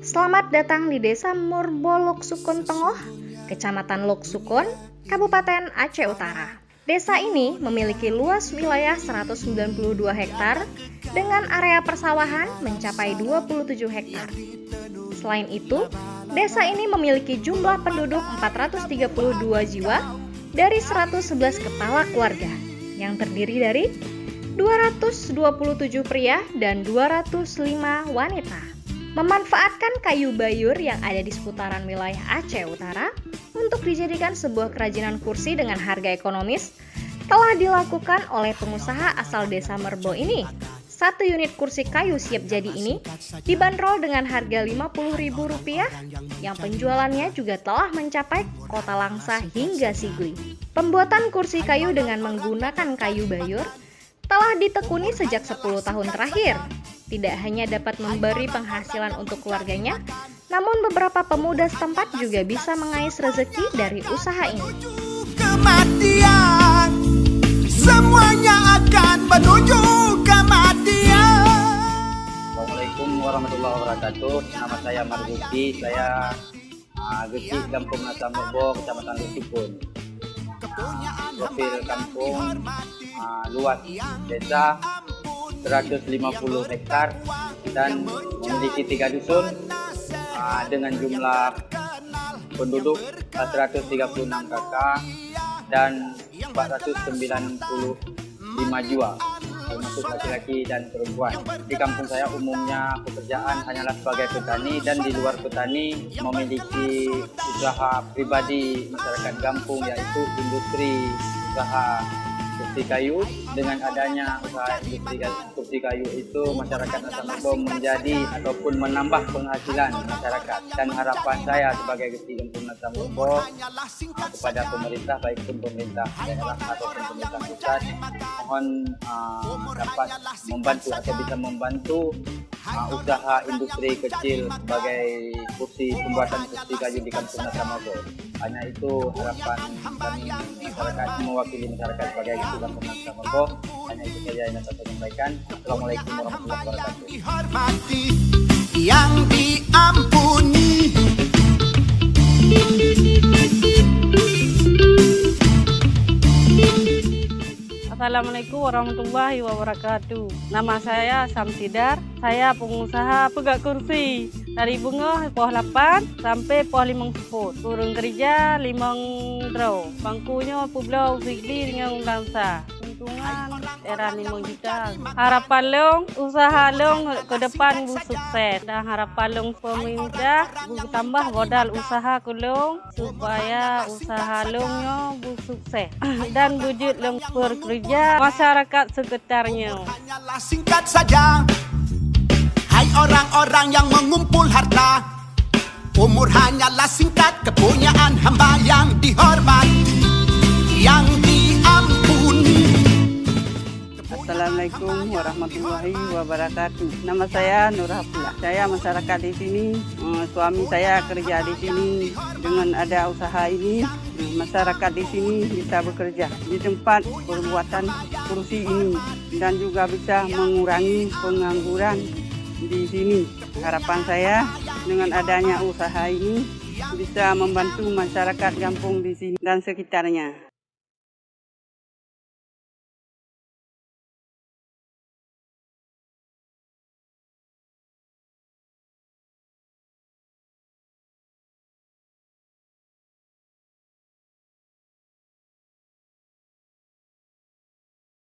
Selamat datang di Desa Murbo Loksukun Tengoh, Kecamatan Loksukun, Kabupaten Aceh Utara. Desa ini memiliki luas wilayah 192 hektar dengan area persawahan mencapai 27 hektar. Selain itu, desa ini memiliki jumlah penduduk 432 jiwa dari 111 kepala keluarga yang terdiri dari 227 pria dan 205 wanita. Memanfaatkan kayu bayur yang ada di seputaran wilayah Aceh Utara untuk dijadikan sebuah kerajinan kursi dengan harga ekonomis telah dilakukan oleh pengusaha asal Desa Murbo ini. Satu unit kursi kayu siap jadi ini dibanderol dengan harga Rp50.000 yang penjualannya juga telah mencapai kota Langsa hingga Sigli. Pembuatan kursi kayu dengan menggunakan kayu bayur telah ditekuni sejak 10 tahun terakhir. Tidak hanya dapat memberi penghasilan untuk keluarganya, namun beberapa pemuda setempat juga bisa mengais rezeki dari usaha ini. Kematian, semuanya akan menuju kematian. Assalamualaikum warahmatullahi wabarakatuh. Nama saya Marzuki, saya Gesi Kampung Nasa Murbo, Kecamatan Loksukun. Profil kampung luas desa 150 hektar dan memiliki 3 dusun dengan jumlah penduduk 136 kakak dan 495 jiwa, termasuk laki-laki dan perempuan. Di kampung saya umumnya pekerjaan hanyalah sebagai petani, dan di luar petani memiliki usaha pribadi masyarakat kampung, yaitu industri usaha kursi kayu. Dengan adanya usaha industri kursi kayu itu, masyarakat Nasa Murbo menjadi ataupun menambah penghasilan masyarakat. Dan harapan saya sebagai Gesi Kampung Nasa Murbo kepada pemerintah, baik pun pemerintah daerah ataupun pemerintah pusat, mohon dapat membantu atau bisa membantu usaha industri kecil sebagai pembuatan kursi kayu di Kampung Nasa Murbo. Hanya itu harapan kami masyarakat, mewakili masyarakat sebagai Gesi Kampung Nasa Murbo. Hanya itu saja yang dapat saya sampaikan. Assalamualaikum warahmatullahi wabarakatuh. Dihormati, yang diampuni. Assalamualaikum warahmatullahi wabarakatuh. Nama saya Samsidar. Saya pengusaha pegak kursi dari bunga poh 8 sampai poh 5 Kurung kerja 5 draw. Bangkunya Pulau Sigli dengan Langsa. Untungan era 5 juta. Harapan long usaha long ke depan bu sukses, dan harapan long pemerintah bu tambah modal usaha kulong supaya usaha longnya bu sukses dan wujud long bekerja masyarakat sekitarnya. Hanyalah singkat saja, hai orang-orang yang mengumpul harta. Umur hanyalah singkat, kepunyaan hamba yang dihormati, yang diampuni. Assalamualaikum warahmatullahi wabarakatuh. Nama saya Nur Haflah. Saya masyarakat di sini. Suami saya kerja di sini. Dengan ada usaha ini, masyarakat di sini bisa bekerja di tempat pembuatan kursi ini, dan juga bisa mengurangi pengangguran di sini. Harapan saya dengan adanya usaha ini bisa membantu masyarakat kampung di sini dan sekitarnya.